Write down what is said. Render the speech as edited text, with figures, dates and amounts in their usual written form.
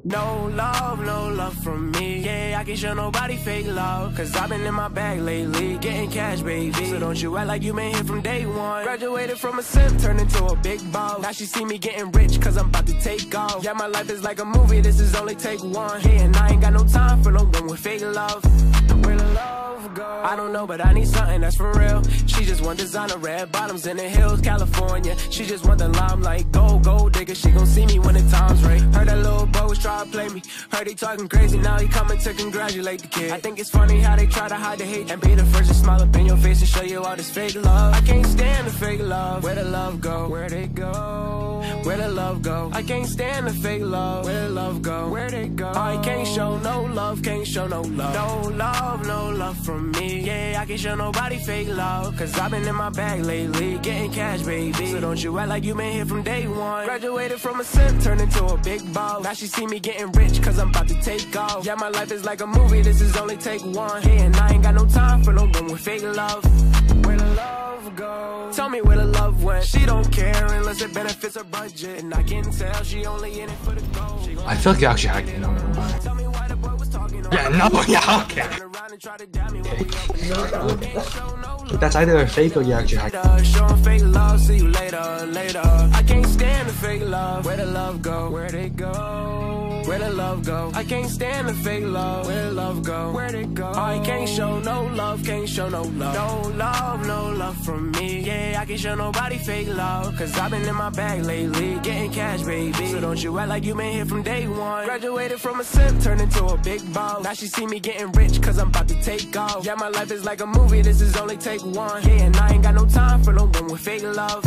No love from me. Yeah, I can't show nobody fake love, cause I've been in my bag lately, getting cash, baby. So don't you act like you been here from day one. Graduated from a simp, turned into a big boss. Now she see me getting rich, cause I'm about to take off. Yeah, my life is like a movie, this is only take one. Yeah, and I ain't got no time for no one with fake love. Where the love go? I don't know, but I need something that's for real. She just want designer, red bottoms in the hills, California. She just want the limelight, gold digger. She gon' see me when the time's right. Heard that little boy was try to play me. Heard he talking crazy, now he coming to congratulate the kid. I think it's funny how they try to hide the hate and be the first to smile up in your face and show you all this fake love. I can't stand the fake love. Where the love go? Where'd it go? Where the love go? I can't stand the fake love. Where the love go? Where'd it go? I can't show no love, can't show no love. No love from me. Yeah, I can't show nobody fake love, cause I've been in my bag lately, getting cash, baby. So don't you act like you been here from day one. Graduated from a simp, turned into a big boss. Now she see me getting rich, cause I'm about to take off. Yeah, my life is like a movie, this is only take one. Yeah, and I ain't got no time for no one with fake love. Where the love go? Tell me where the love went. She don't care unless it benefits her budget, and I can tell she only in it for the gold. I feel like you actually had it. Tell me why the boy was talking Yeah, no, yeah, okay. But that's either fake or you actually hacked it. Showing fake love, see you later. I can't stand the fake love. Where the love go? Where'd it go? Where the love go? I can't stand the fake love. Where the love go? Where'd it go? I can't show no love, can't show no love. No love from me. Yeah, I can't show nobody fake love, cause I've been in my bag lately, getting cash, baby. So don't you act like you been here from day one. Graduated from a simp, turned into a big boss. Now she see me getting rich, cause I'm about to take off. Yeah, my life is like a movie, this is only take one. Yeah, and I ain't got no time for no one with fake love.